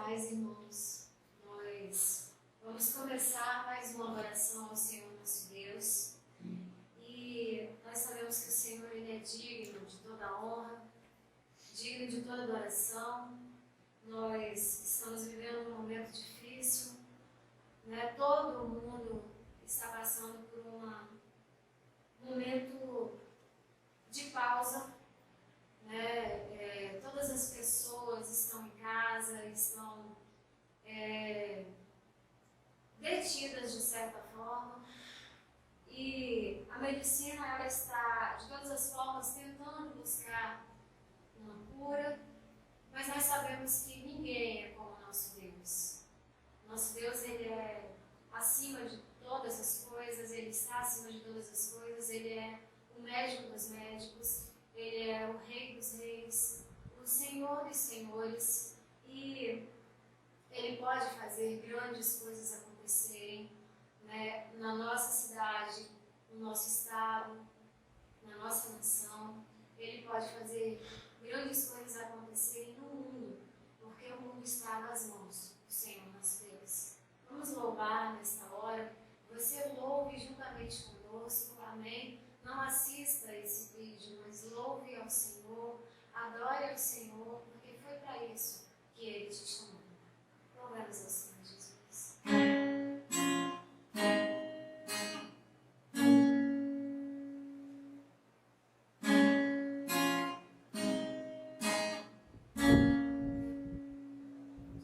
paz, irmãos. Nós vamos começar mais uma oração ao Senhor nosso Deus. E nós sabemos que o Senhor ele é digno de toda honra, digno de toda adoração. Nós estamos vivendo um momento difícil, né? Todo mundo está passando por um momento de pausa, né? Todas as pessoas estão em casa, estão detidas de certa forma, e a medicina ela está de todas as formas tentando buscar uma cura, mas nós sabemos que ninguém é como o nosso Deus. Nosso Deus ele é acima de todas as coisas, ele está acima de todas as coisas, ele é o médico dos médicos, ele é o Rei dos reis, o Senhor dos senhores, e ele pode fazer grandes coisas acontecerem, né, na nossa cidade, no nosso estado, na nossa nação. Ele pode fazer grandes coisas acontecerem no mundo, porque o mundo está nas mãos do Senhor nosso Deus. Vamos louvar nesta hora. Você louve juntamente conosco, amém? Não assista esse vídeo, mas louve ao Senhor, adore ao Senhor, porque foi para isso que Ele te chamou. Louvemos ao Senhor Jesus.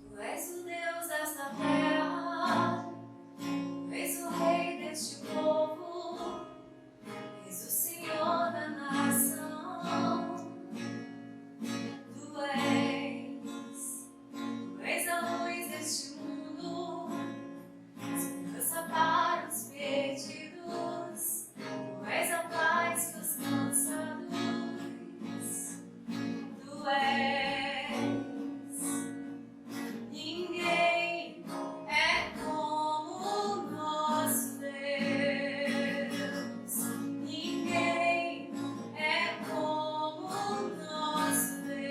Tu és o Deus desta terra, tu és o Rei deste povo, és o Senhor da nação. Tu és a luz deste mundo, esperança para os perdidos. Tu és a paz que os cansados. Tu és. Ninguém é como o nosso Deus. Ninguém é como o nosso Deus.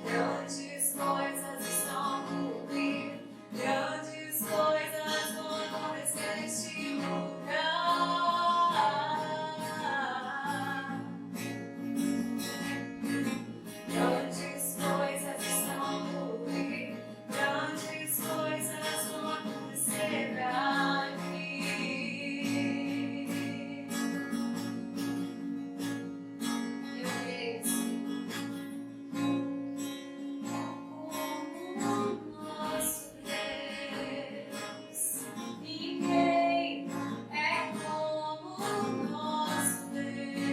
Grandes coisas estão por vir, grandes coisas vão acontecer neste lugar. Grandes coisas estão por vir, grandes coisas vão acontecer aqui. Eu creio, Senhor, como o nosso Deus. Ninguém é como o nosso Deus.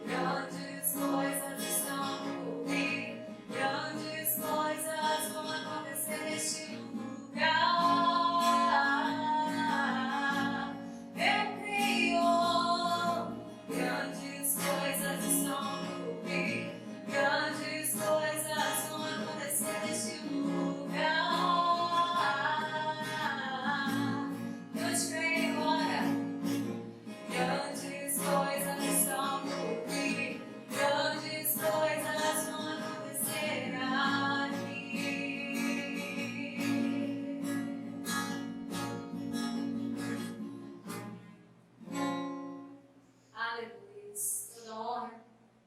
Grandes coisas estão por vir, grandes coisas vão acontecer neste lugar. Eu creio. Grandes coisas estão por vir, grandes coisas vão acontecer neste lugar. Eu te creio agora. Grandes coisas estão por vir, grandes coisas vão acontecer aqui. Aleluia. Toda honra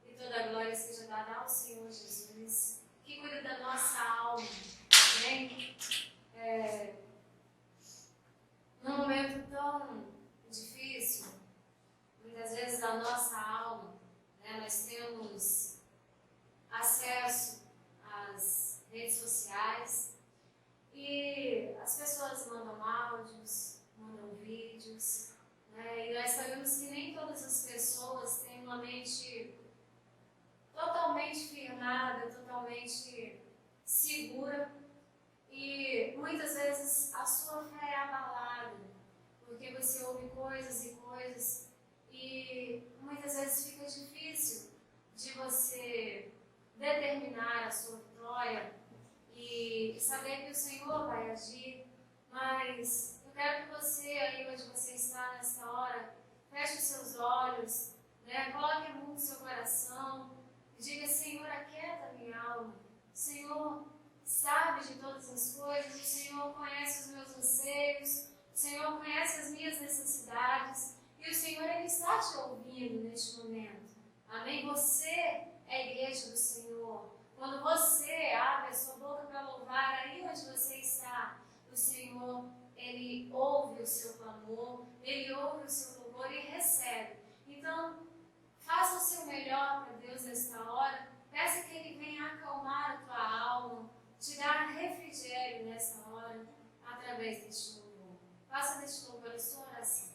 e toda glória seja dada ao Senhor Jesus, que cuida da nossa alma. Amém? Num momento tão difícil, muitas vezes da nossa alma, né, nós temos acesso às redes sociais e as pessoas mandam áudios, mandam vídeos, né, e nós sabemos que nem todas as pessoas têm uma mente totalmente firmada, totalmente segura, e muitas vezes a sua fé é abalada, porque você ouve coisas e coisas, e muitas vezes fica difícil de você determinar a sua vitória e saber que o Senhor vai agir, mas eu quero que você, aí onde você está, O Senhor conhece as minhas necessidades e o Senhor Ele está te ouvindo neste momento. Amém? Você é a igreja do Senhor. Quando você abre a sua boca para louvar, aí onde você está, o Senhor, Ele ouve o seu clamor, Ele ouve o seu louvor e recebe. Então, faça o seu melhor para Deus nesta hora. Peça que Ele venha acalmar a tua alma, te dar refrigério nesta hora, através deste louvor. Faça deste louvor a sua oração.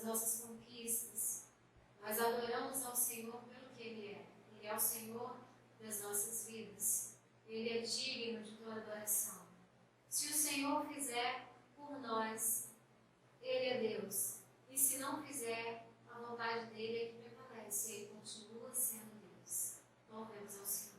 as nossas conquistas. Nós adoramos ao Senhor pelo que Ele é. Ele é o Senhor das nossas vidas. Ele é digno de toda adoração. Se o Senhor fizer por nós, Ele é Deus. E se não fizer, a vontade dele é que prevalece. Ele continua sendo Deus. Louvemos ao Senhor.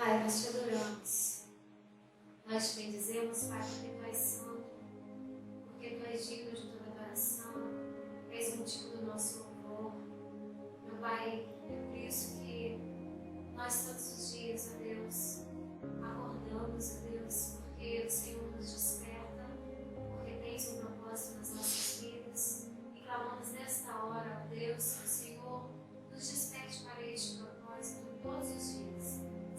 Pai, nós te adoramos. Nós te bendizemos, Pai, porque Tu és santo, porque Tu és digno de toda adoração, és motivo do nosso louvor. Meu Pai, é por isso que nós todos os dias, ó Deus, acordamos, ó Deus, porque o Senhor nos desperta, porque tens um propósito nas nossas vidas, e clamamos nesta hora, ó Deus, que o Senhor nos desperte para este propósito todos os dias.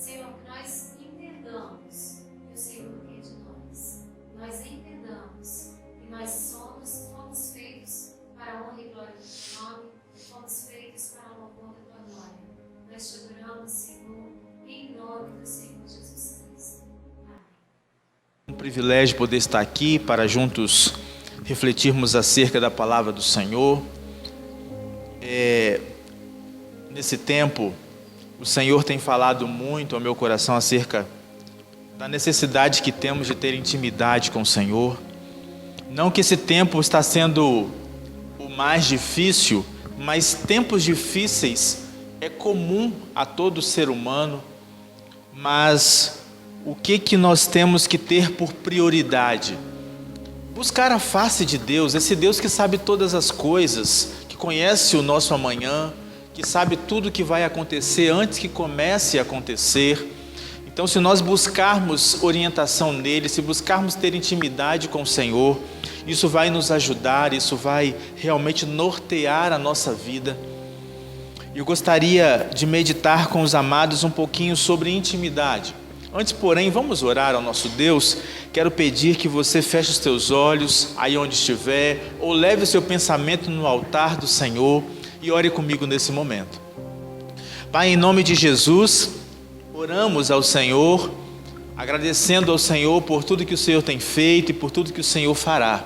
Senhor, que nós entendamos que o Senhor quer nome do Senhor Jesus Cristo. Amém. Um privilégio poder estar aqui para juntos refletirmos acerca da palavra do Senhor. Nesse tempo, o Senhor tem falado muito ao meu coração acerca da necessidade que temos de ter intimidade com o Senhor. Não que esse tempo está sendo o mais difícil, mas tempos difíceis é comum a todo ser humano. Mas o que nós temos que ter por prioridade? Buscar a face de Deus, esse Deus que sabe todas as coisas, que conhece o nosso amanhã, que sabe tudo que vai acontecer antes que comece a acontecer. Então, se nós buscarmos orientação nele, se buscarmos ter intimidade com o Senhor, isso vai nos ajudar, isso vai realmente nortear a nossa vida. Eu gostaria de meditar com os amados um pouquinho sobre intimidade. Antes, porém, vamos orar ao nosso Deus. Quero pedir que você feche os teus olhos aí onde estiver, ou leve o seu pensamento no altar do Senhor e ore comigo nesse momento. Pai, em nome de Jesus, oramos ao Senhor, agradecendo ao Senhor por tudo que o Senhor tem feito e por tudo que o Senhor fará.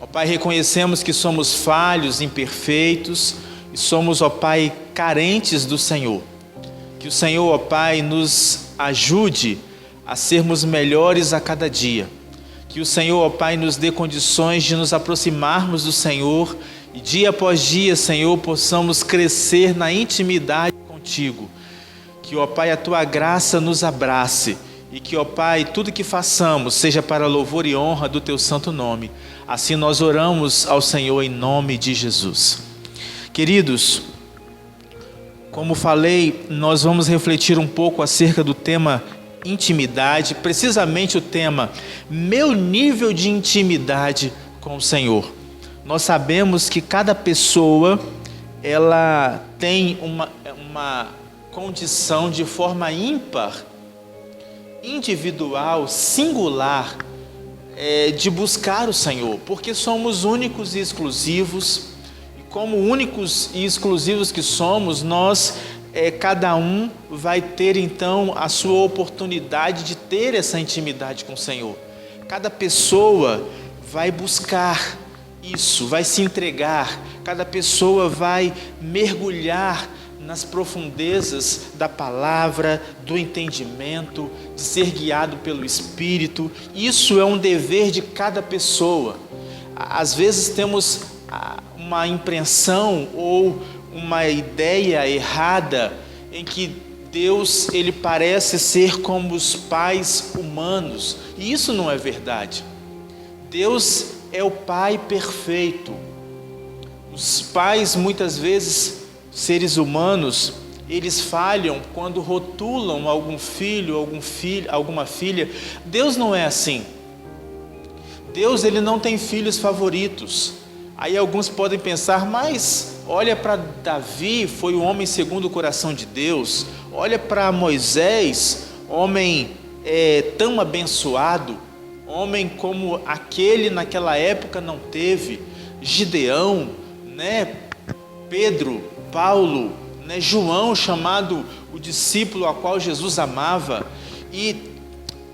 Ó Pai, reconhecemos que somos falhos, imperfeitos e somos, ó Pai, carentes do Senhor. Que o Senhor, ó Pai, nos ajude a sermos melhores a cada dia. Que o Senhor, ó Pai, nos dê condições de nos aproximarmos do Senhor e dia após dia, Senhor, possamos crescer na intimidade contigo. Que, ó Pai, a Tua graça nos abrace e que, ó Pai, tudo que façamos seja para louvor e honra do Teu santo nome. Assim nós oramos ao Senhor em nome de Jesus. Queridos, como falei, nós vamos refletir um pouco acerca do tema intimidade, precisamente o tema meu nível de intimidade com o Senhor. Nós sabemos que cada pessoa ela tem uma condição de forma ímpar, individual, singular, de buscar o Senhor, porque somos únicos e exclusivos, e como únicos e exclusivos que somos, nós, cada um vai ter então a sua oportunidade de ter essa intimidade com o Senhor. Cada pessoa vai buscar isso, vai se entregar, cada pessoa vai mergulhar nas profundezas da palavra, do entendimento, de ser guiado pelo Espírito. Isso é um dever de cada pessoa. Às vezes temos uma impressão ou uma ideia errada em que Deus ele parece ser como os pais humanos, e isso não é verdade. Deus é o Pai perfeito. Os pais, muitas vezes, seres humanos, eles falham quando rotulam algum filho, alguma filha. Deus não é assim. Deus ele não tem filhos favoritos. Aí alguns podem pensar, mas olha para Davi, foi o homem segundo o coração de Deus. Olha para Moisés, homem tão abençoado. Homem como aquele naquela época não teve. Gideão, Pedro, Paulo, João, chamado o discípulo a qual Jesus amava, e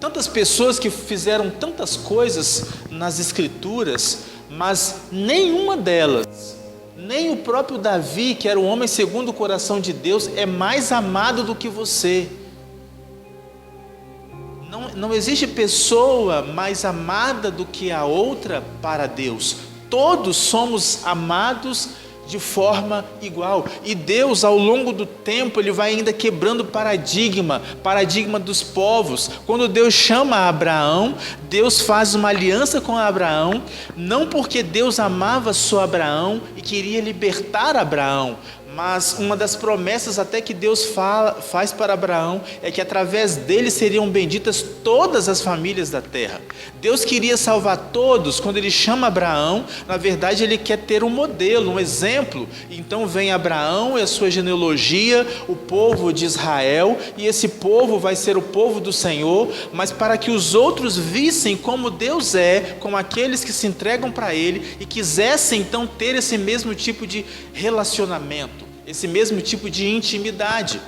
tantas pessoas que fizeram tantas coisas nas Escrituras, mas nenhuma delas, nem o próprio Davi, que era o homem segundo o coração de Deus, é mais amado do que você. Não existe pessoa mais amada do que a outra para Deus. Todos somos amados de forma igual. E Deus, ao longo do tempo, Ele vai ainda quebrando paradigma dos povos. Quando Deus chama Abraão, Deus faz uma aliança com Abraão, não porque Deus amava só Abraão e queria libertar Abraão, mas uma das promessas até que Deus faz para Abraão é que através dele seriam benditas todas as famílias da terra. Deus queria salvar todos. Quando ele chama Abraão, na verdade ele quer ter um modelo, um exemplo. Então vem Abraão e a sua genealogia, o povo de Israel, e esse povo vai ser o povo do Senhor, mas para que os outros vissem como Deus é, como aqueles que se entregam para ele e quisessem então ter esse mesmo tipo de relacionamento, esse mesmo tipo de intimidade.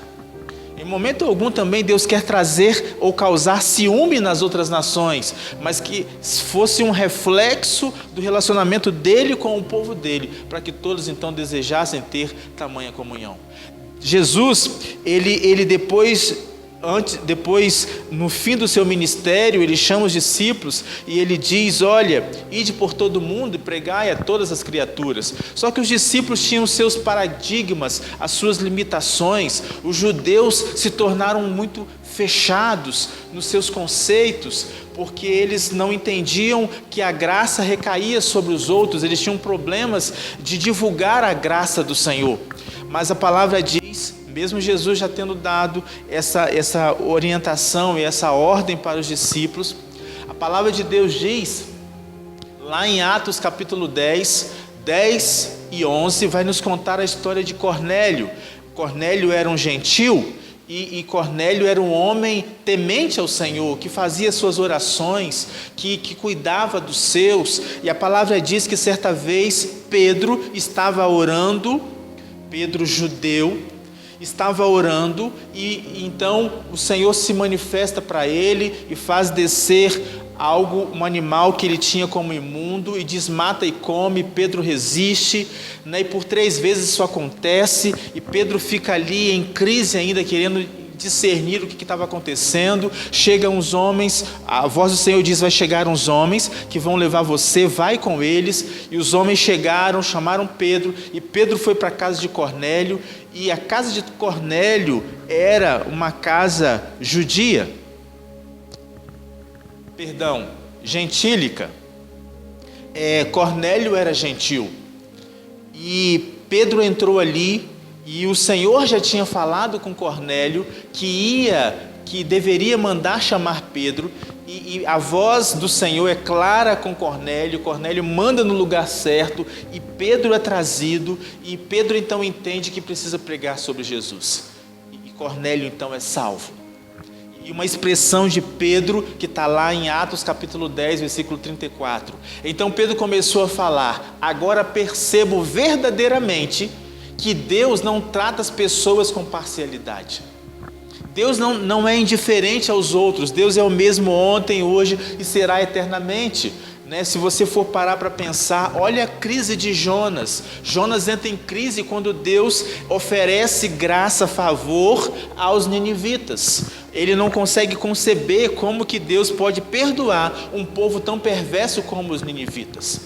Em momento algum também Deus quer trazer ou causar ciúme nas outras nações, mas que fosse um reflexo do relacionamento dele com o povo dele, para que todos então desejassem ter tamanha comunhão. Jesus, ele depois, no fim do seu ministério, ele chama os discípulos e ele diz: olha, ide por todo mundo e pregai a todas as criaturas. Só que os discípulos tinham seus paradigmas, as suas limitações. Os judeus se tornaram muito fechados nos seus conceitos, porque eles não entendiam que a graça recaía sobre os outros. Eles tinham problemas de divulgar a graça do Senhor. Mas a palavra diz, mesmo Jesus já tendo dado essa orientação e essa ordem para os discípulos, a palavra de Deus diz, lá em Atos capítulo 10 e 11, vai nos contar a história de Cornélio. Cornélio era um gentil e Cornélio era um homem temente ao Senhor, que fazia suas orações, que cuidava dos seus. E a palavra diz que certa vez Pedro estava orando, Pedro judeu, estava orando e então o Senhor se manifesta para ele e faz descer um animal que ele tinha como imundo e diz: mata e come. Pedro resiste, né? E por 3 vezes isso acontece e Pedro fica ali em crise ainda, querendo discernir o que estava acontecendo. Chegam uns homens, a voz do Senhor diz: vai chegar uns homens que vão levar você, vai com eles. E os homens chegaram, chamaram Pedro, e Pedro foi para a casa de Cornélio, e a casa de Cornélio era uma casa judia, gentílica. Cornélio era gentil, e Pedro entrou ali, e o Senhor já tinha falado com Cornélio que deveria mandar chamar Pedro, e a voz do Senhor é clara com Cornélio. Cornélio manda no lugar certo, e Pedro é trazido, e Pedro então entende que precisa pregar sobre Jesus, e Cornélio então é salvo. E uma expressão de Pedro que está lá em Atos capítulo 10, versículo 34. Então Pedro começou a falar: agora percebo verdadeiramente que Deus não trata as pessoas com parcialidade. Deus não é indiferente aos outros. Deus é o mesmo ontem, hoje e será eternamente, né? Se você for parar para pensar, olha a crise de Jonas. Jonas entra em crise quando Deus oferece graça, favor aos ninivitas. Ele não consegue conceber como que Deus pode perdoar um povo tão perverso como os ninivitas.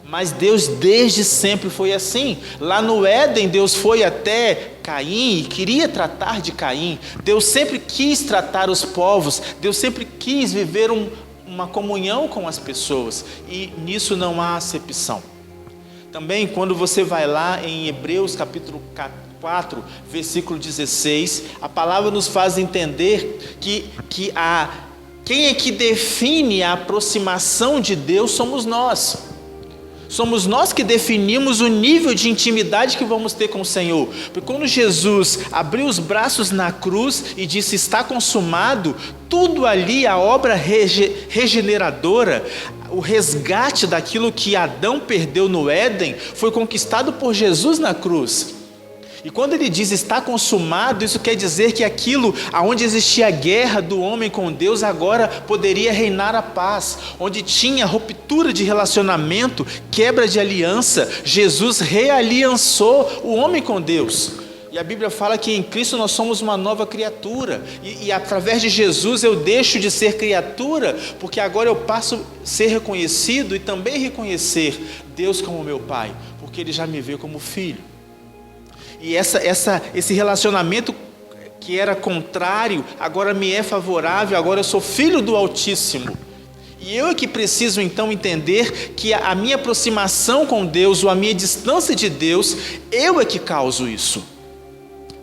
Mas Deus desde sempre foi assim. Lá no Éden, Deus foi até Caim e queria tratar de Caim. Deus sempre quis tratar os povos. Deus sempre quis viver uma comunhão com as pessoas. E nisso não há acepção. Também quando você vai lá em Hebreus capítulo 4, versículo 16, a palavra nos faz entender que quem é que define a aproximação de Deus somos nós. Somos nós que definimos o nível de intimidade que vamos ter com o Senhor. Porque quando Jesus abriu os braços na cruz e disse: está consumado, tudo ali, a obra regeneradora, o resgate daquilo que Adão perdeu no Éden, foi conquistado por Jesus na cruz. E quando ele diz está consumado, isso quer dizer que aquilo onde existia a guerra do homem com Deus, agora poderia reinar a paz. Onde tinha ruptura de relacionamento, quebra de aliança, Jesus realiançou o homem com Deus. E a Bíblia fala que em Cristo nós somos uma nova criatura. E através de Jesus eu deixo de ser criatura, porque agora eu passo a ser reconhecido e também reconhecer Deus como meu Pai, porque Ele já me vê como filho. E esse relacionamento que era contrário, agora me é favorável, agora eu sou filho do Altíssimo. E eu é que preciso então entender que a minha aproximação com Deus, ou a minha distância de Deus, eu é que causo isso.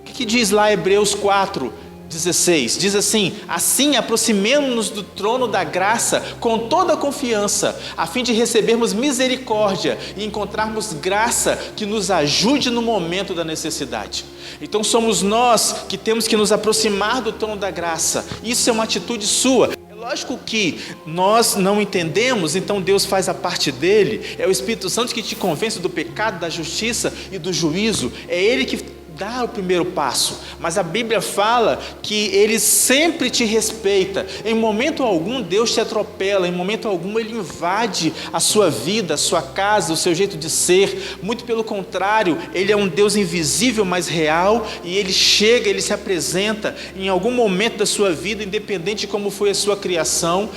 O que diz lá Hebreus 4:16? Diz assim: assim aproximemo-nos do trono da graça com toda a confiança, a fim de recebermos misericórdia e encontrarmos graça que nos ajude no momento da necessidade. Então somos nós que temos que nos aproximar do trono da graça. Isso é uma atitude sua. É lógico que nós não entendemos, então Deus faz a parte dele. É o Espírito Santo que te convence do pecado, da justiça e do juízo. É Ele que dar o primeiro passo, mas a Bíblia fala que Ele sempre te respeita. Em momento algum Deus te atropela, em momento algum Ele invade a sua vida, a sua casa, o seu jeito de ser. Muito pelo contrário, Ele é um Deus invisível, mas real, e Ele chega, Ele se apresenta em algum momento da sua vida, independente de como foi a sua criação,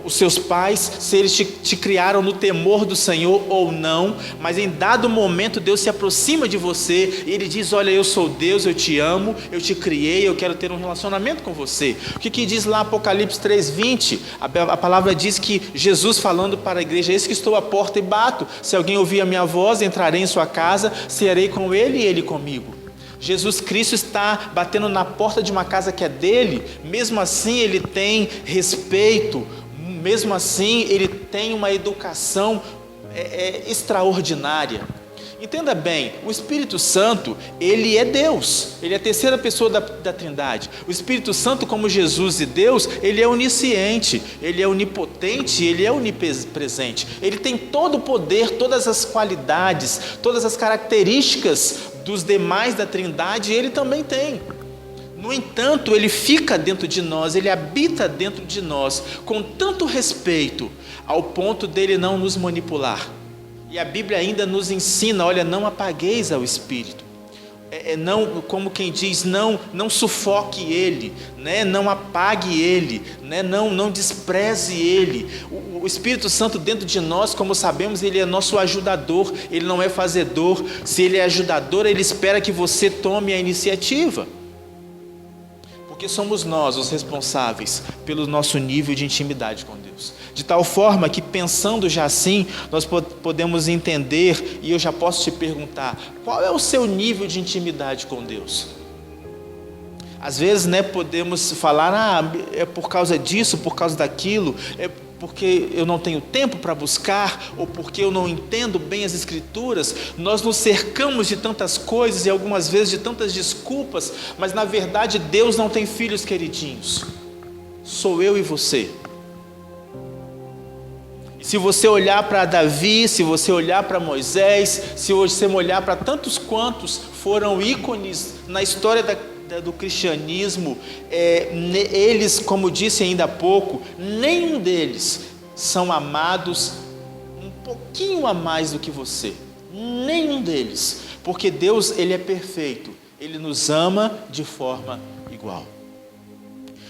os seus pais, se eles te criaram no temor do Senhor ou não, mas em dado momento Deus se aproxima de você e Ele diz: olha, eu sou Deus, eu te amo, eu te criei, eu quero ter um relacionamento com você. O que diz lá Apocalipse 3:20? A palavra diz que Jesus falando para a igreja: eis que estou à porta e bato, se alguém ouvir a minha voz, entrarei em sua casa, cearei com ele e ele comigo. Jesus Cristo está batendo na porta de uma casa que é dele, mesmo assim Ele tem respeito, mesmo assim Ele tem uma educação extraordinária. Entenda bem, o Espírito Santo, Ele é Deus, Ele é a terceira pessoa da Trindade. O Espírito Santo, como Jesus e Deus, Ele é onisciente, Ele é onipotente, Ele é onipresente. Ele tem todo o poder, todas as qualidades, todas as características dos demais da Trindade, Ele também tem. No entanto, Ele fica dentro de nós, Ele habita dentro de nós, com tanto respeito, ao ponto dele não nos manipular. E a Bíblia ainda nos ensina: olha, não apagueis ao Espírito. Não, como quem diz, não sufoque ele, né? Não apague ele, né? Não despreze ele. O Espírito Santo dentro de nós, como sabemos, ele é nosso ajudador, ele não é fazedor. Se ele é ajudador, ele espera que você tome a iniciativa. Porque somos nós os responsáveis pelo nosso nível de intimidade com Deus. De tal forma que, pensando já assim, nós podemos entender, e eu já posso te perguntar: qual é o seu nível de intimidade com Deus? Às vezes, né, podemos falar: é por causa disso, por causa daquilo, é porque eu não tenho tempo para buscar, ou porque eu não entendo bem as Escrituras. Nós nos cercamos de tantas coisas e algumas vezes de tantas desculpas, mas na verdade Deus não tem filhos queridinhos, sou eu e você. E se você olhar para Davi, se você olhar para Moisés, se você olhar para tantos quantos foram ícones na história do cristianismo, eles, como disse ainda há pouco, nenhum deles são amados um pouquinho a mais do que você. Nenhum deles. Porque Deus, Ele é perfeito. Ele nos ama de forma igual.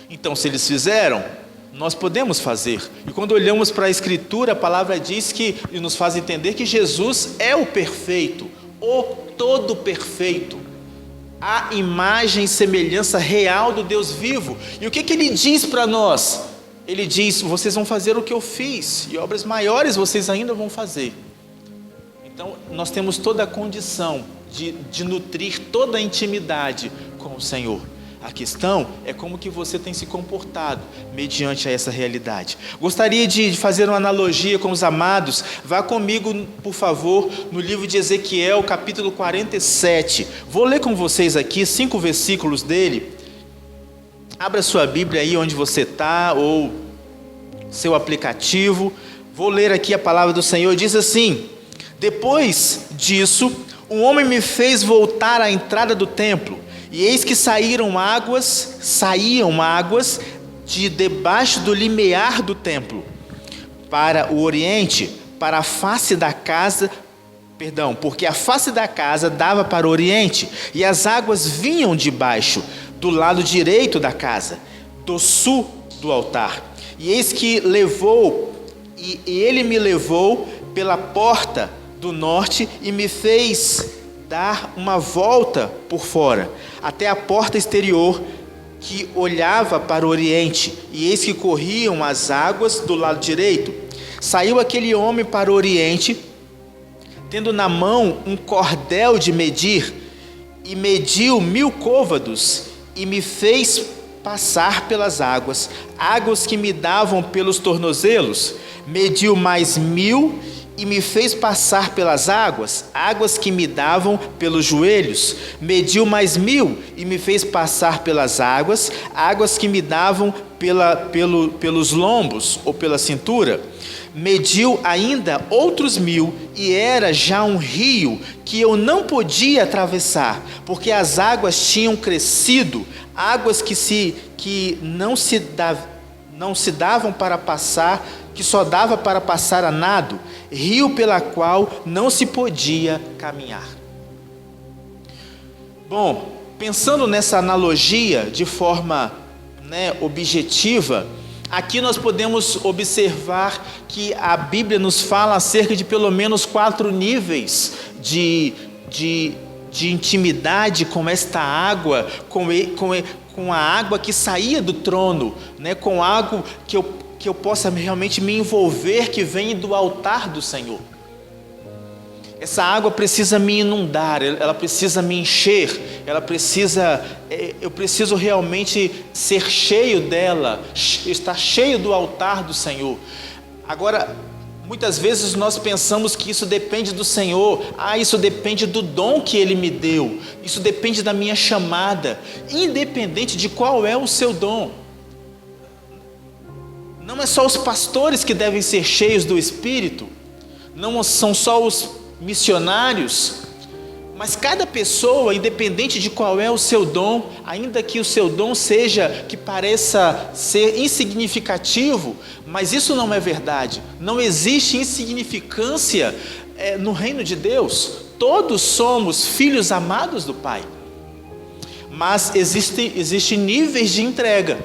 Então, se eles fizeram, nós podemos fazer. E quando olhamos para a Escritura, a palavra diz que, e nos faz entender que Jesus é o perfeito, o todo perfeito, a imagem e semelhança real do Deus vivo. E o que Ele diz para nós? Ele diz: vocês vão fazer o que eu fiz, e obras maiores vocês ainda vão fazer. Então nós temos toda a condição de nutrir toda a intimidade com o Senhor. A questão é como que você tem se comportado mediante a essa realidade. Gostaria de fazer uma analogia com os amados. Vá comigo, por favor, no livro de Ezequiel, capítulo 47. Vou ler com vocês aqui 5 versículos dele. Abra sua Bíblia aí onde você está, ou seu aplicativo. Vou ler aqui a palavra do Senhor. Diz assim: depois disso, um homem me fez voltar à entrada do templo. E eis que saíam águas de debaixo do limiar do templo, para o oriente, para a face da casa, porque a face da casa dava para o oriente, e as águas vinham de baixo, do lado direito da casa, do sul do altar. E eis que ele me levou pela porta do norte e me fez dar uma volta por fora, até a porta exterior que olhava para o oriente, e eis que corriam as águas do lado direito. Saiu aquele homem para o oriente, tendo na mão um cordel de medir, e mediu 1000 côvados, e me fez passar pelas águas que me davam pelos tornozelos. Mediu mais 1000, e me fez passar pelas águas, águas que me davam pelos joelhos. Mediu mais 1000 e me fez passar pelas águas, águas que me davam pelos lombos ou pela cintura. Mediu ainda outros 1000 e era já um rio que eu não podia atravessar, porque as águas tinham crescido, águas que não se davam para passar, que só dava para passar a nado, rio pela qual não se podia caminhar. Bom, pensando nessa analogia de forma objetiva, aqui nós podemos observar que a Bíblia nos fala acerca de pelo menos 4 níveis de intimidade com esta água, com a água que saía do trono, com água que eu possa realmente me envolver, que vem do altar do Senhor. Essa água precisa me inundar, ela precisa me encher, eu preciso realmente ser cheio dela, estar cheio do altar do Senhor. Agora, muitas vezes nós pensamos que isso depende do Senhor, isso depende do dom que Ele me deu, isso depende da minha chamada, independente de qual é o seu dom. Não é só os pastores que devem ser cheios do Espírito, não são só os missionários, mas cada pessoa, independente de qual é o seu dom, ainda que o seu dom que pareça ser insignificativo, mas isso não é verdade. Não existe insignificância no reino de Deus. Todos somos filhos amados do Pai, mas existem níveis de entrega,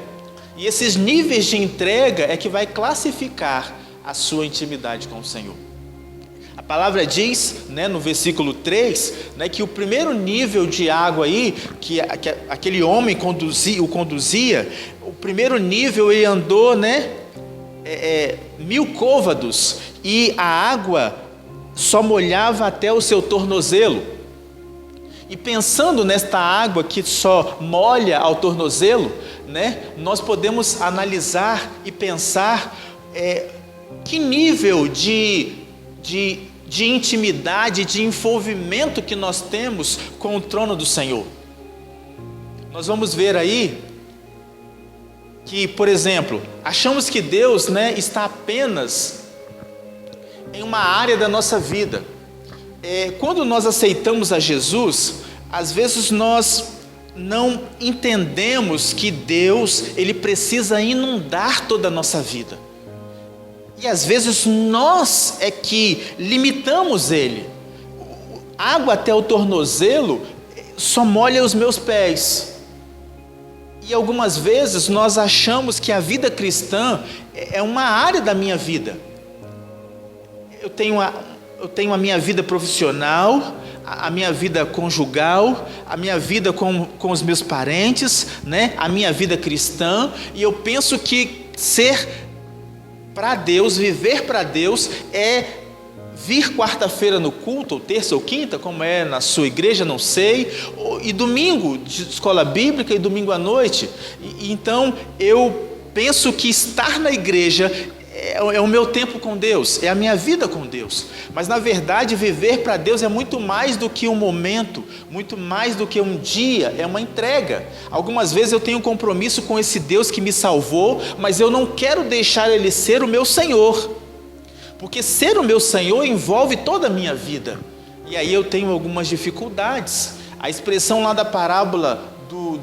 e esses níveis de entrega é que vai classificar a sua intimidade com o Senhor. A palavra diz, no versículo 3, que o primeiro nível de água aí, que aquele homem conduzia, o primeiro nível ele andou 1000 côvados, e a água só molhava até o seu tornozelo. E pensando nesta água que só molha ao tornozelo, nós podemos analisar e pensar que nível de intimidade, de envolvimento que nós temos com o trono do Senhor. Nós vamos ver aí que, por exemplo, achamos que Deus está apenas em uma área da nossa vida. Quando nós aceitamos a Jesus, às vezes nós não entendemos que Deus ele precisa inundar toda a nossa vida. E às vezes nós é que limitamos Ele. Água até o tornozelo só molha os meus pés. E algumas vezes nós achamos que a vida cristã é uma área da minha vida. Eu tenho a minha vida profissional, a minha vida conjugal, a minha vida com os meus parentes, a minha vida cristã, e eu penso que ser para Deus, viver para Deus é vir quarta-feira no culto, ou terça ou quinta, como é na sua igreja, não sei, e domingo de escola bíblica e domingo à noite. Então eu penso que estar na igreja é o meu tempo com Deus, é a minha vida com Deus. Mas na verdade viver para Deus é muito mais do que um momento, muito mais do que um dia, é uma entrega. Algumas vezes eu tenho um compromisso com esse Deus que me salvou, mas eu não quero deixar Ele ser o meu Senhor, porque ser o meu Senhor envolve toda a minha vida, e aí eu tenho algumas dificuldades. A expressão lá da parábola do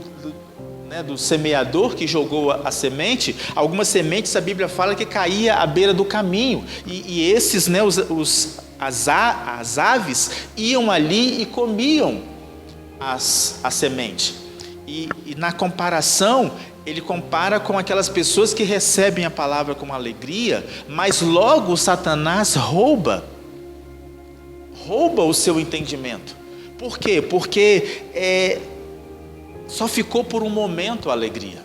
semeador que jogou a semente, algumas sementes a Bíblia fala que caía à beira do caminho, e esses, as aves iam ali e comiam a semente, e na comparação, ele compara com aquelas pessoas que recebem a palavra com alegria, mas logo Satanás rouba o seu entendimento. Por quê? Porque só ficou por um momento a alegria.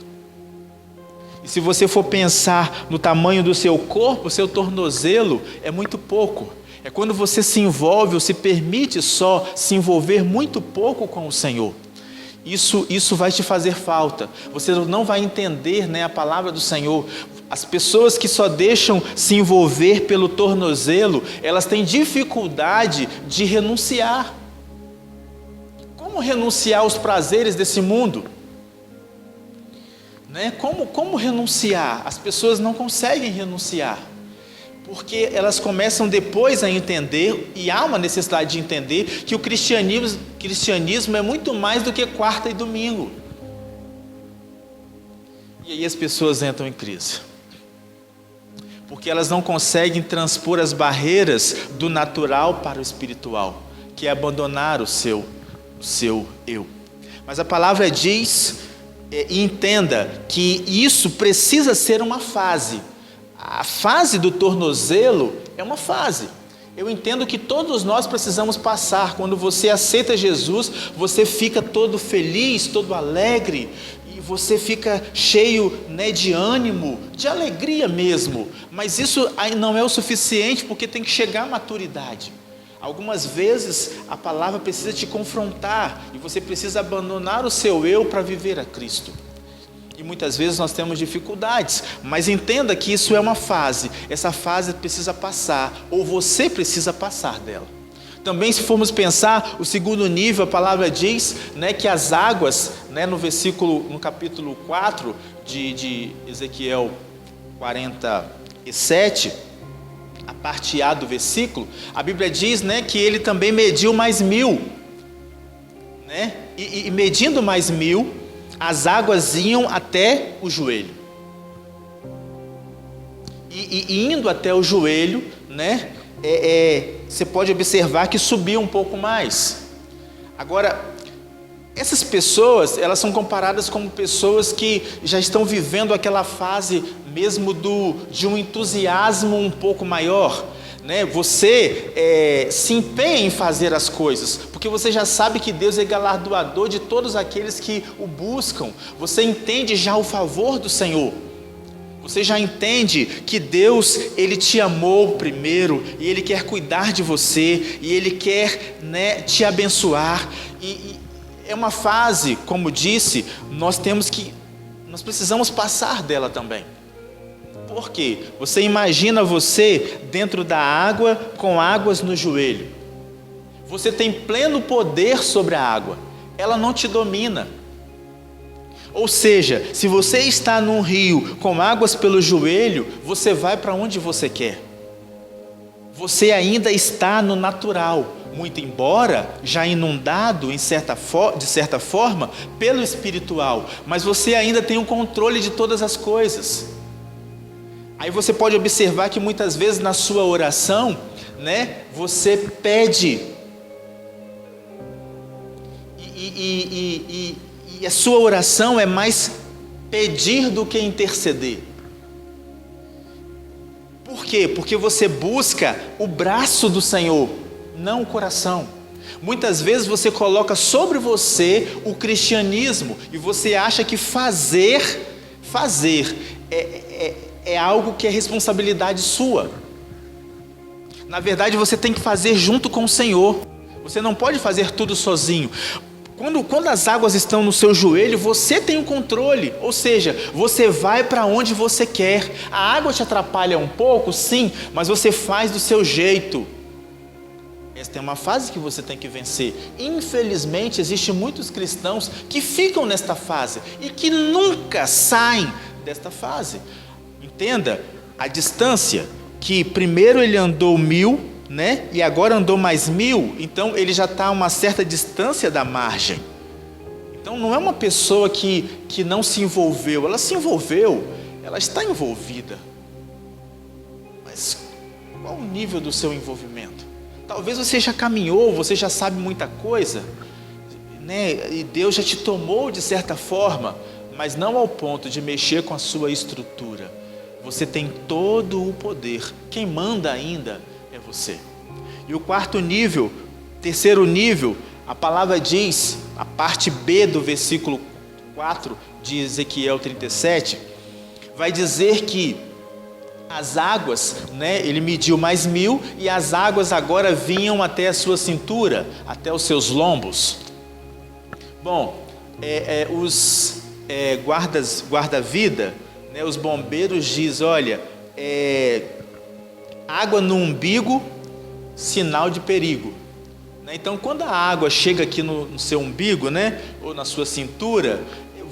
E se você for pensar no tamanho do seu corpo, o seu tornozelo é muito pouco. É quando você se envolve ou se permite só se envolver muito pouco com o Senhor. isso vai te fazer falta. Você não vai entender, né, a palavra do Senhor. As pessoas que só deixam se envolver pelo tornozelo, elas têm dificuldade de renunciar. Como renunciar aos prazeres desse mundo? Né? Como renunciar? As pessoas não conseguem renunciar, porque elas começam depois a entender, e há uma necessidade de entender, que o cristianismo é muito mais do que quarta e domingo. E aí as pessoas entram em crise, porque elas não conseguem transpor as barreiras do natural para o espiritual, que é abandonar o seu eu. Mas a palavra diz, e entenda, que isso precisa ser uma fase. A fase do tornozelo é uma fase. Eu entendo que todos nós precisamos passar. Quando você aceita Jesus, você fica todo feliz, todo alegre, e você fica cheio, né, de ânimo, de alegria mesmo. Mas isso aí não é o suficiente, porque tem que chegar à maturidade. Algumas vezes a palavra precisa te confrontar e você precisa abandonar o seu eu para viver a Cristo. E muitas vezes nós temos dificuldades, mas entenda que isso é uma fase. Essa fase precisa passar, ou você precisa passar dela. Também, se formos pensar, o segundo nível, a palavra diz, né, que as águas, né, no capítulo 4 de Ezequiel 47, a parte A do versículo, a Bíblia diz, né, que ele também mediu mais 1000, né? E medindo mais 1000, as águas iam até o joelho. E indo até o joelho, né, você pode observar que subiu um pouco mais. Agora, essas pessoas, elas são comparadas como pessoas que já estão vivendo aquela fase mesmo de um entusiasmo um pouco maior, né? Você se empenha em fazer as coisas, porque você já sabe que Deus é galardoador de todos aqueles que o buscam. Você entende já o favor do Senhor. Você já entende que Deus, Ele te amou primeiro, e Ele quer cuidar de você, e Ele quer, né, te abençoar. E é uma fase, como disse, nós precisamos passar dela também. Por quê? Você imagina você dentro da água, com águas no joelho. Você tem pleno poder sobre a água, ela não te domina. Ou seja, se você está num rio com águas pelo joelho, você vai para onde você quer. Você ainda está no natural, muito embora já inundado de certa forma pelo espiritual, mas você ainda tem o controle de todas as coisas. Aí você pode observar que muitas vezes na sua oração, né, você pede e a sua oração é mais pedir do que interceder. Por quê? Porque você busca o braço do Senhor, não o coração. Muitas vezes você coloca sobre você o cristianismo e você acha que fazer é algo que é responsabilidade sua. Na verdade, você tem que fazer junto com o Senhor. Você não pode fazer tudo sozinho. Quando as águas estão no seu joelho, você tem o controle, ou seja, você vai para onde você quer. A água te atrapalha um pouco, sim, mas você faz do seu jeito. Esta é uma fase que você tem que vencer. Infelizmente, existem muitos cristãos que ficam nesta fase e que nunca saem desta fase. Entenda a distância, que primeiro ele andou 1000, né? E agora andou mais 1000, então ele já está a uma certa distância da margem. Então não é uma pessoa que não se envolveu, ela se envolveu, ela está envolvida. Mas qual o nível do seu envolvimento? Talvez você já caminhou, você já sabe muita coisa, né? E Deus já te tomou de certa forma, mas não ao ponto de mexer com a sua estrutura. Você tem todo o poder, quem manda ainda é você. E o terceiro nível, a palavra diz, a parte B do versículo 4 de Ezequiel 37, vai dizer que as águas, né, ele mediu mais 1000 e as águas agora vinham até a sua cintura, até os seus lombos. Bom, os guarda-vida, né, os bombeiros dizem, olha, água no umbigo, sinal de perigo. Então, quando a água chega aqui no seu umbigo, né, ou na sua cintura,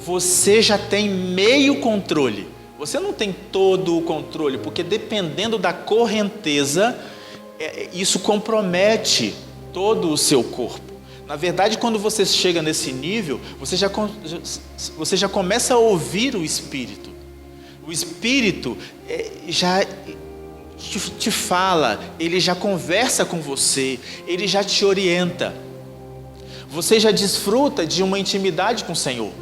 você já tem meio controle. Você não tem todo o controle, porque dependendo da correnteza, isso compromete todo o seu corpo. Na verdade, quando você chega nesse nível, você já começa a ouvir o Espírito. O Espírito já te fala, ele já conversa com você, ele já te orienta. Você já desfruta de uma intimidade com o Senhor.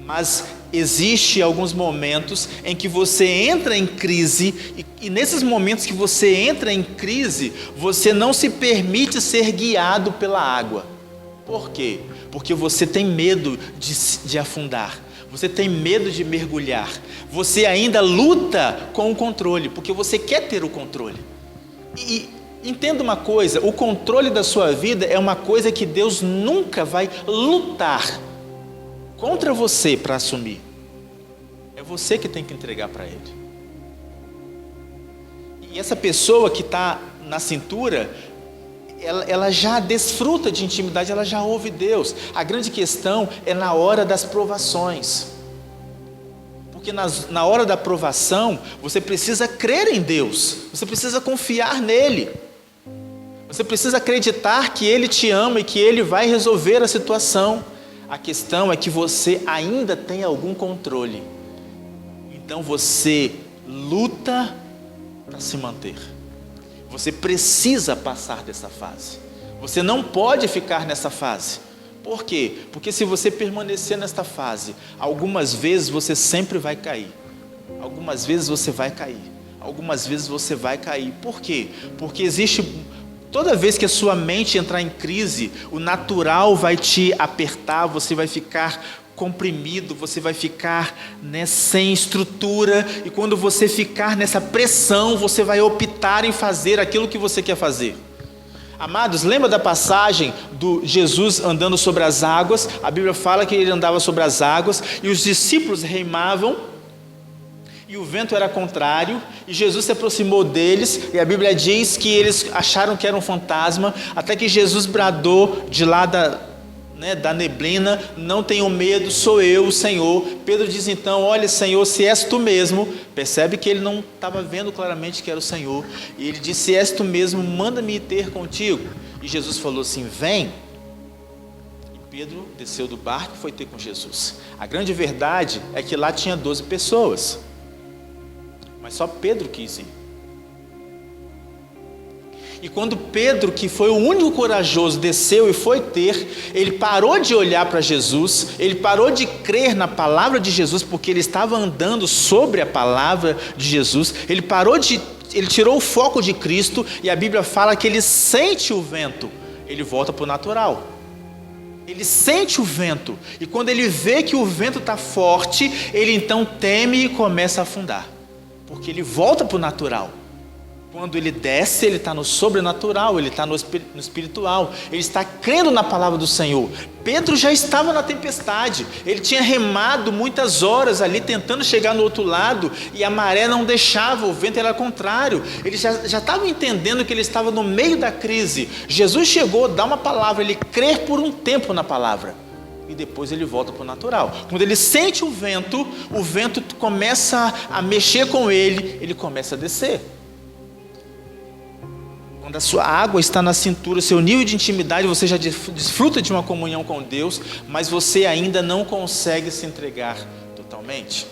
Mas existe alguns momentos em que você entra em crise, e nesses momentos que você entra em crise, você não se permite ser guiado pela água. Por quê? Porque você tem medo de afundar, você tem medo de mergulhar, você ainda luta com o controle, porque você quer ter o controle. E entenda uma coisa, o controle da sua vida é uma coisa que Deus nunca vai lutar contra você para assumir. É você que tem que entregar para Ele. E essa pessoa que está na cintura, ela já desfruta de intimidade, ela já ouve Deus. A grande questão é na hora das provações. Porque na hora da provação, você precisa crer em Deus. Você precisa confiar nele. Você precisa acreditar que Ele te ama e que Ele vai resolver a situação. A questão é que você ainda tem algum controle. Então você luta para se manter. Você precisa passar dessa fase. Você não pode ficar nessa fase. Por quê? Porque se você permanecer nesta fase, algumas vezes você sempre vai cair. Algumas vezes você vai cair. Algumas vezes você vai cair. Por quê? Porque toda vez que a sua mente entrar em crise, o natural vai te apertar, você vai ficar comprimido, você vai ficar sem estrutura, e quando você ficar nessa pressão, você vai optar em fazer aquilo que você quer fazer. Amados, lembra da passagem do Jesus andando sobre as águas? A Bíblia fala que ele andava sobre as águas, e os discípulos remavam, e o vento era contrário, e Jesus se aproximou deles, e a Bíblia diz que eles acharam que era um fantasma, até que Jesus bradou de lá da neblina: não tenham medo, sou eu, o Senhor. Pedro diz então: olha, Senhor, se és tu mesmo. Percebe que ele não estava vendo claramente que era o Senhor, e ele disse: se és tu mesmo, manda-me ir ter contigo. E Jesus falou assim: vem. E Pedro desceu do barco e foi ter com Jesus. A grande verdade é que lá tinha 12 pessoas, mas só Pedro quis ir. E quando Pedro, que foi o único corajoso, desceu e foi ter, ele parou de olhar para Jesus, ele parou de crer na palavra de Jesus, porque ele estava andando sobre a palavra de Jesus, ele tirou o foco de Cristo, e a Bíblia fala que ele sente o vento, ele volta para o natural. Ele sente o vento, e quando ele vê que o vento está forte, ele então teme e começa a afundar. Porque ele volta para o natural. Quando ele desce, ele está no sobrenatural, ele está no espiritual, ele está crendo na palavra do Senhor. Pedro já estava na tempestade, ele tinha remado muitas horas ali, tentando chegar no outro lado, e a maré não deixava, o vento era contrário. Ele já estava entendendo que ele estava no meio da crise. Jesus chegou, dá uma palavra, ele crê por um tempo na palavra, e depois ele volta para o natural. Quando ele sente o vento começa a mexer com ele começa a descer. Quando a sua água está na cintura, seu nível de intimidade, você já desfruta de uma comunhão com Deus, mas você ainda não consegue se entregar totalmente.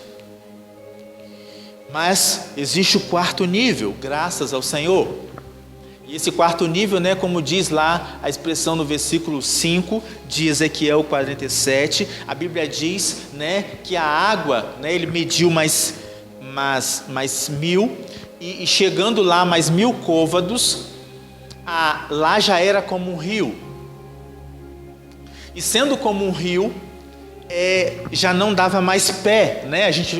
Mas existe o quarto nível, graças ao Senhor. E esse quarto nível, como diz lá a expressão no versículo 5 de Ezequiel 47, a Bíblia diz, que a água, ele mediu mais 1.000, e chegando lá mais 1.000 côvados, lá já era como um rio. E sendo como um rio, já não dava mais pé,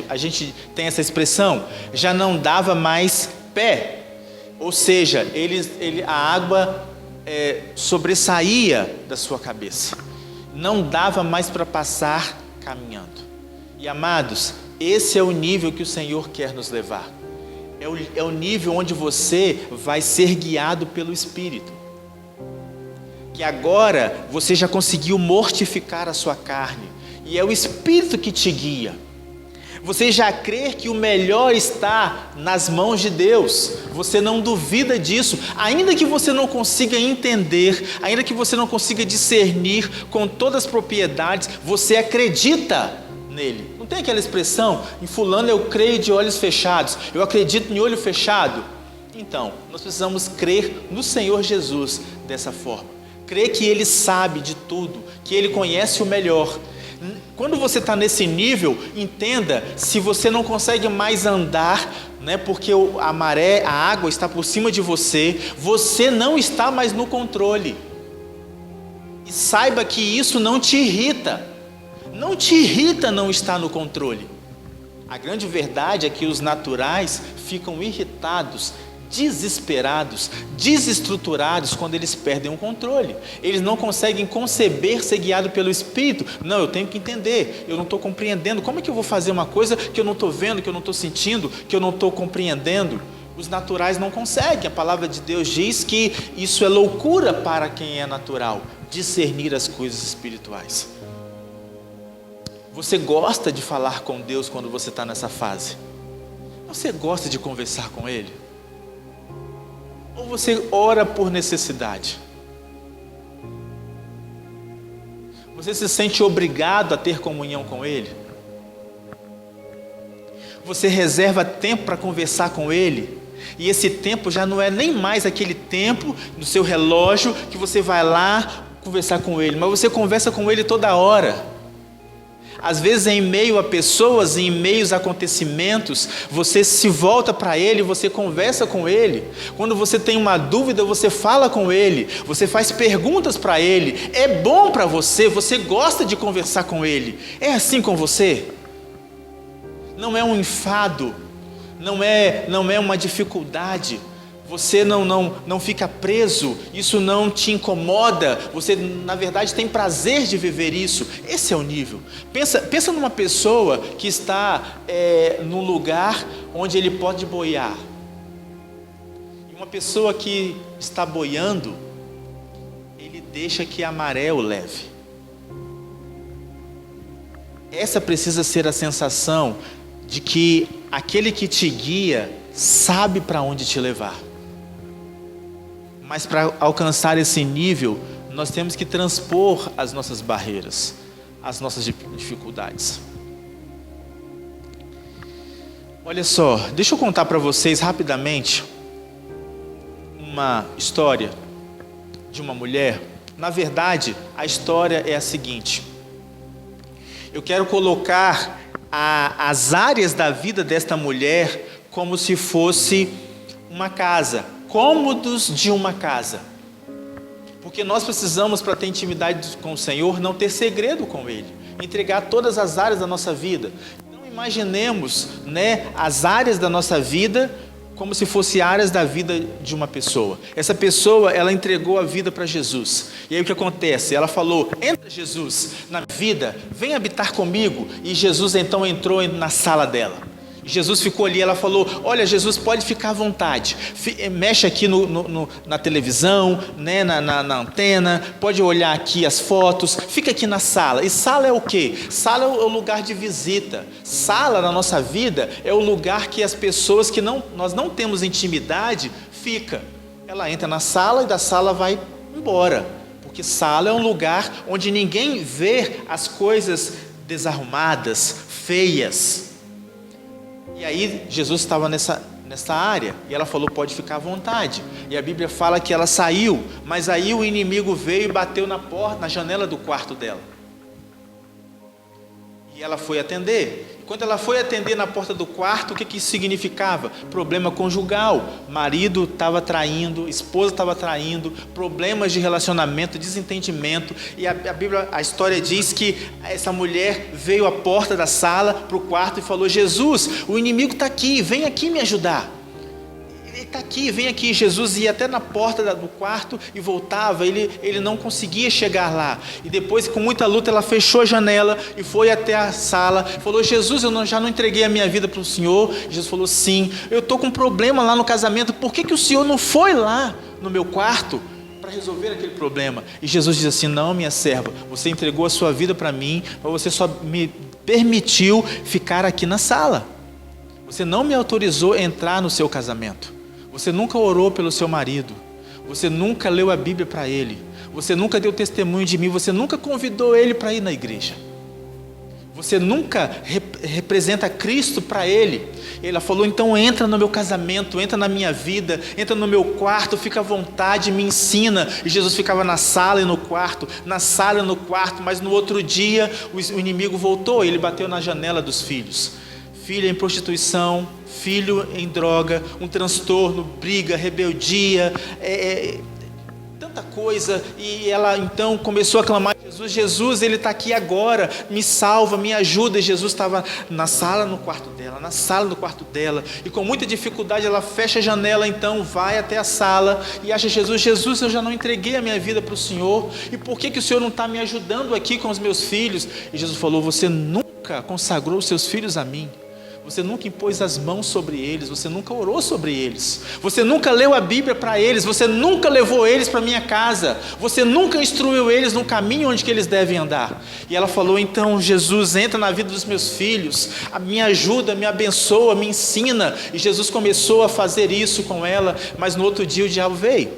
a gente tem essa expressão, já não dava mais pé. Ou seja, a água sobressaía da sua cabeça. não dava mais para passar caminhando. E amados, esse é o nível que o Senhor quer nos levar. É o nível onde você vai ser guiado pelo Espírito. Que agora você já conseguiu mortificar a sua carne, e é o Espírito que te guia. Você já crê que o melhor está nas mãos de Deus, você não duvida disso, ainda que você não consiga entender, ainda que você não consiga discernir com todas as propriedades, você acredita nele. Não tem aquela expressão, em fulano eu creio de olhos fechados, eu acredito em olho fechado? Então, nós precisamos crer no Senhor Jesus dessa forma, crer que Ele sabe de tudo, que Ele conhece o melhor. Quando você está nesse nível, entenda, se você não consegue mais andar, porque a maré, a água está por cima de você, você não está mais no controle. E saiba que isso não te irrita. Não te irrita não estar no controle. A grande verdade é que os naturais ficam irritados, desesperados, desestruturados quando eles perdem o controle. Eles não conseguem conceber ser guiado pelo Espírito. Não, eu tenho que entender, eu não estou compreendendo. Como é que eu vou fazer uma coisa que eu não estou vendo, que eu não estou sentindo, que eu não estou compreendendo? Os naturais não conseguem. A palavra de Deus diz que isso é loucura para quem é natural, discernir as coisas espirituais. Você gosta de falar com Deus quando você está nessa fase? Você gosta de conversar com Ele? Ou você ora por necessidade? Você se sente obrigado a ter comunhão com Ele? Você reserva tempo para conversar com Ele? E esse tempo já não é nem mais aquele tempo no seu relógio que você vai lá conversar com Ele, mas você conversa com Ele toda hora. Às vezes em meio a pessoas, em meio a acontecimentos, você se volta para Ele, você conversa com Ele. Quando você tem uma dúvida, você fala com Ele, você faz perguntas para Ele. É bom para você, você gosta de conversar com Ele. É assim com você? Não é um enfado, não é uma dificuldade. Você não fica preso, isso não te incomoda, você na verdade tem prazer de viver isso. Esse é o nível. Pensa numa pessoa que está num lugar onde ele pode boiar. E uma pessoa que está boiando, ele deixa que a maré o leve. Essa precisa ser a sensação de que aquele que te guia sabe para onde te levar. Mas para alcançar esse nível, nós temos que transpor as nossas barreiras, as nossas dificuldades. Olha só, deixa eu contar para vocês rapidamente uma história de uma mulher. Na verdade, a história é a seguinte. Eu quero colocar as áreas da vida desta mulher como se fosse uma casa. Cômodos de uma casa, porque nós precisamos, para ter intimidade com o Senhor, não ter segredo com Ele, entregar todas as áreas da nossa vida. Então imaginemos, as áreas da nossa vida como se fossem áreas da vida de uma pessoa. Essa pessoa, ela entregou a vida para Jesus, e aí o que acontece? Ela falou: entra Jesus na vida, vem habitar comigo. E Jesus então entrou na sala dela. Jesus ficou ali, ela falou: olha, Jesus, pode ficar à vontade, mexe aqui na televisão, na antena, pode olhar aqui as fotos, fica aqui na sala. E sala é o quê? Sala é o lugar de visita. Sala na nossa vida é o lugar que as pessoas que nós não temos intimidade fica. Ela entra na sala e da sala vai embora, porque sala é um lugar onde ninguém vê as coisas desarrumadas, feias. E aí Jesus estava nessa área, e ela falou: pode ficar à vontade. E a Bíblia fala que ela saiu, mas aí o inimigo veio e bateu na porta, na janela do quarto dela. E ela foi atender. Quando ela foi atender na porta do quarto, o que isso significava? Problema conjugal. Marido estava traindo, esposa estava traindo, problemas de relacionamento, desentendimento. E a história diz que essa mulher veio à porta da sala, para o quarto, e falou: Jesus, o inimigo está aqui, vem aqui me ajudar. está aqui, vem aqui. Jesus ia até na porta do quarto e voltava, ele não conseguia chegar lá. E depois, com muita luta, ela fechou a janela e foi até a sala. Falou: Jesus, já não entreguei a minha vida para o Senhor. E Jesus falou: sim, eu estou com um problema lá no casamento, por que o Senhor não foi lá no meu quarto para resolver aquele problema? E Jesus diz assim: não, minha serva, você entregou a sua vida para mim, mas você só me permitiu ficar aqui na sala. Você não me autorizou a entrar no seu casamento. Você nunca orou pelo seu marido. Você nunca leu a Bíblia para ele. Você nunca deu testemunho de mim. Você nunca convidou ele para ir na igreja. Você nunca representa Cristo para ele. Ela falou: então entra no meu casamento, entra na minha vida, entra no meu quarto, fica à vontade, me ensina. E Jesus ficava na sala e no quarto, na sala e no quarto. Mas no outro dia o inimigo voltou, ele bateu na janela dos filhos. Filho em prostituição, filho em droga, um transtorno, briga, rebeldia, tanta coisa. E ela então começou a clamar: Jesus, Jesus, Ele está aqui agora, me salva, me ajuda. E Jesus estava na sala, no quarto dela, na sala, no quarto dela, e com muita dificuldade ela fecha a janela, então vai até a sala e acha Jesus: Jesus, eu já não entreguei a minha vida para o Senhor, e por que o Senhor não está me ajudando aqui com os meus filhos? E Jesus falou: você nunca consagrou os seus filhos a mim. Você nunca impôs as mãos sobre eles, você nunca orou sobre eles, você nunca leu a Bíblia para eles, você nunca levou eles para minha casa, você nunca instruiu eles no caminho onde que eles devem andar. E ela falou: então Jesus, entra na vida dos meus filhos, me ajuda, me abençoa, me ensina. E Jesus começou a fazer isso com ela, mas no outro dia o diabo veio,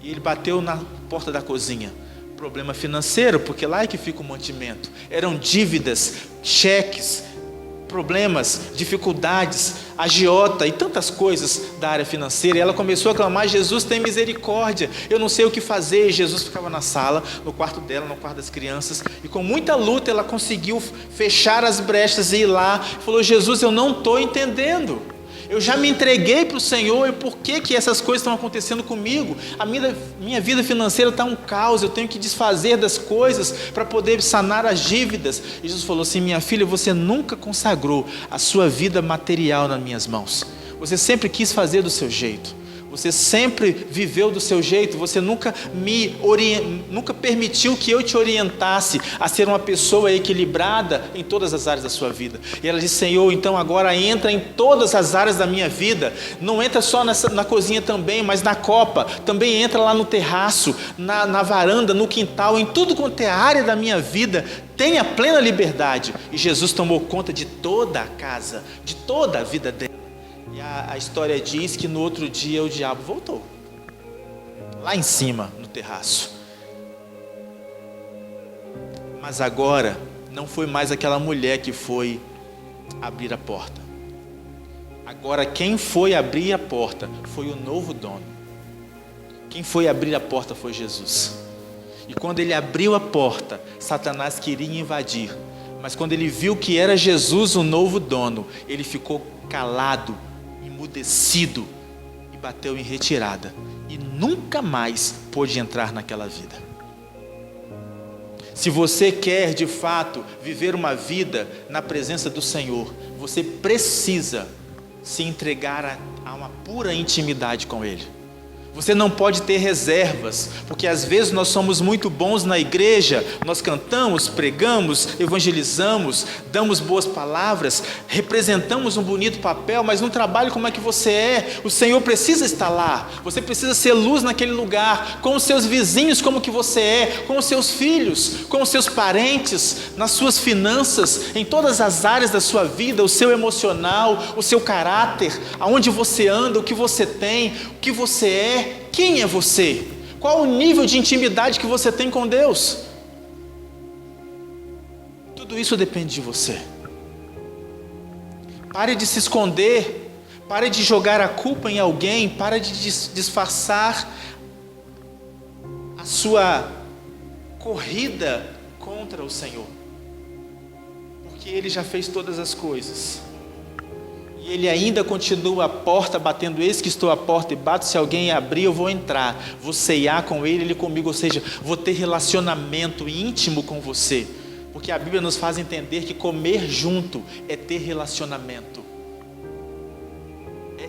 e ele bateu na porta da cozinha. Problema financeiro, porque lá é que fica o mantimento. Eram dívidas, cheques, problemas, dificuldades, agiota e tantas coisas da área financeira. E ela começou a clamar: Jesus, tem misericórdia, eu não sei o que fazer. E Jesus ficava na sala, no quarto dela, no quarto das crianças, e com muita luta ela conseguiu fechar as brechas e ir lá. Falou: Jesus, eu não estou entendendo, eu já me entreguei para o Senhor, e por que essas coisas estão acontecendo comigo? A minha vida financeira está um caos, eu tenho que desfazer das coisas para poder sanar as dívidas. E Jesus falou assim: minha filha, você nunca consagrou a sua vida material nas minhas mãos. Você sempre quis fazer do seu jeito. Você sempre viveu do seu jeito, você nunca permitiu que eu te orientasse a ser uma pessoa equilibrada em todas as áreas da sua vida. E ela disse: Senhor, então agora entra em todas as áreas da minha vida, não entra só na cozinha também, mas na copa, também entra lá no terraço, na varanda, no quintal, em tudo quanto é área da minha vida, tenha plena liberdade. E Jesus tomou conta de toda a casa, de toda a vida dela. E a história diz que no outro dia o diabo voltou, lá em cima, no terraço. Mas agora não foi mais aquela mulher que foi abrir a porta. Agora quem foi abrir a porta foi o novo dono. Quem foi abrir a porta foi Jesus. E quando ele abriu a porta, Satanás queria invadir. Mas quando ele viu que era Jesus o novo dono, ele ficou calado, emudecido, e bateu em retirada, e nunca mais pôde entrar naquela vida. Se você quer de fato viver uma vida na presença do Senhor, você precisa se entregar a uma pura intimidade com Ele. Você não pode ter reservas, porque às vezes nós somos muito bons na igreja, nós cantamos, pregamos, evangelizamos, damos boas palavras, representamos um bonito papel, mas no trabalho como é que você é? O Senhor precisa estar lá, você precisa ser luz naquele lugar, com os seus vizinhos como que você é, com os seus filhos, com os seus parentes, nas suas finanças, em todas as áreas da sua vida, o seu emocional, o seu caráter, aonde você anda, o que você tem, o que você é. Quem é você? Qual o nível de intimidade que você tem com Deus? Tudo isso depende de você. Pare de se esconder, pare de jogar a culpa em alguém, pare de disfarçar a sua corrida contra o Senhor, porque Ele já fez todas as coisas. E Ele ainda continua a porta batendo: eis que estou à porta e bato, se alguém abrir eu vou entrar, vou ceiar com Ele, Ele comigo, ou seja, vou ter relacionamento íntimo com você, porque a Bíblia nos faz entender que comer junto é ter relacionamento,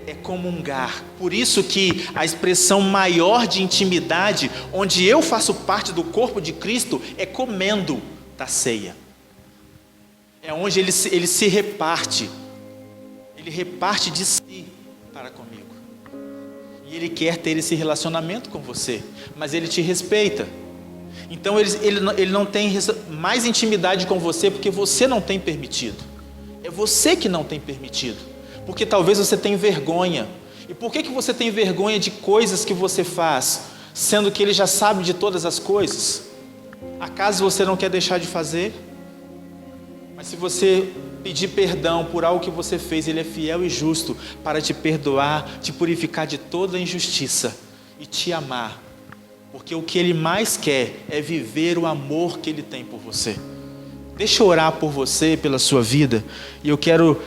é comungar. Por isso que a expressão maior de intimidade, onde eu faço parte do corpo de Cristo, é comendo da ceia. É onde ele se reparte. Ele reparte de si para comigo. E ele quer ter esse relacionamento com você, mas ele te respeita. Então ele não tem mais intimidade com você porque você não tem permitido. É você que não tem permitido. Porque talvez você tenha vergonha. E por que você tem vergonha de coisas que você faz, sendo que ele já sabe de todas as coisas? Acaso você não quer deixar de fazer? Mas se você pedir perdão por algo que você fez, ele é fiel e justo para te perdoar, te purificar de toda injustiça e te amar. Porque o que ele mais quer é viver o amor que ele tem por você. Deixa eu orar por você, pela sua vida, e eu quero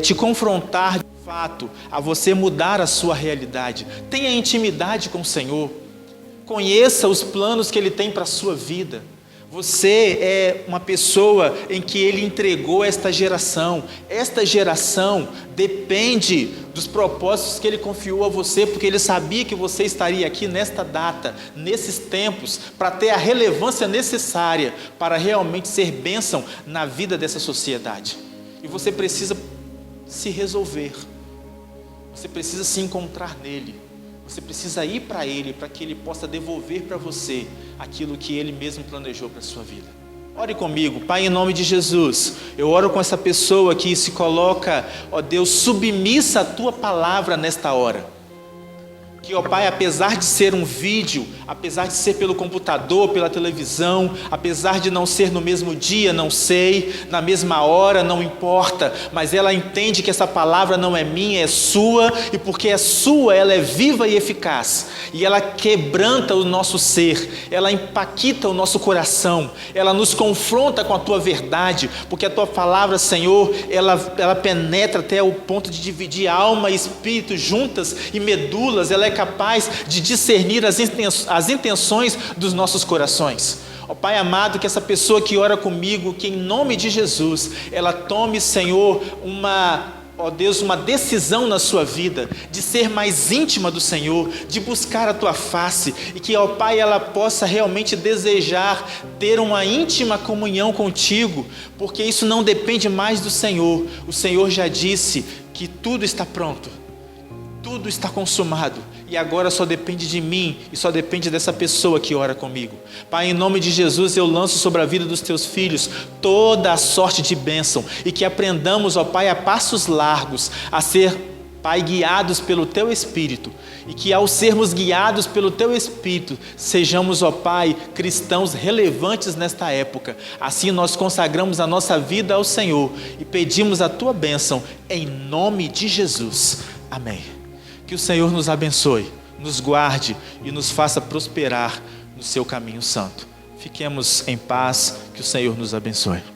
te confrontar de fato a você mudar a sua realidade. Tenha intimidade com o Senhor, conheça os planos que ele tem para a sua vida. Você é uma pessoa em que ele entregou esta geração. Esta geração depende dos propósitos que ele confiou a você, porque ele sabia que você estaria aqui nesta data, nesses tempos, para ter a relevância necessária para realmente ser bênção na vida dessa sociedade. E você precisa se resolver. Você precisa se encontrar nele. Você precisa ir para ele, para que ele possa devolver para você aquilo que ele mesmo planejou para a sua vida. Ore comigo. Pai, em nome de Jesus, eu oro com essa pessoa que se coloca, ó Deus, submissa à tua palavra nesta hora. Que, ó Pai, apesar de ser um vídeo, apesar de ser pelo computador, pela televisão, apesar de não ser no mesmo dia, não sei, na mesma hora, não importa, mas ela entende que essa palavra não é minha, é sua, e porque é sua, ela é viva e eficaz, e ela quebranta o nosso ser, ela impacta o nosso coração, ela nos confronta com a tua verdade, porque a tua palavra, Senhor, ela penetra até o ponto de dividir alma e espírito juntas e medulas, ela é capaz de discernir as intenções dos nossos corações. Ó Pai amado, que essa pessoa que ora comigo, que em nome de Jesus, ela tome, Senhor, ó Deus, uma decisão na sua vida, de ser mais íntima do Senhor, de buscar a tua face, e que, ó Pai, ela possa realmente desejar ter uma íntima comunhão contigo, porque isso não depende mais do Senhor. O Senhor já disse que tudo está pronto, tudo está consumado, e agora só depende de mim e só depende dessa pessoa que ora comigo. Pai, em nome de Jesus, eu lanço sobre a vida dos teus filhos toda a sorte de bênção, e que aprendamos, ó Pai, a passos largos, a ser, Pai, guiados pelo teu Espírito, e que ao sermos guiados pelo teu Espírito, sejamos, ó Pai, cristãos relevantes nesta época. Assim nós consagramos a nossa vida ao Senhor e pedimos a tua bênção em nome de Jesus. Amém. Que o Senhor nos abençoe, nos guarde e nos faça prosperar no seu caminho santo. Fiquemos em paz, que o Senhor nos abençoe.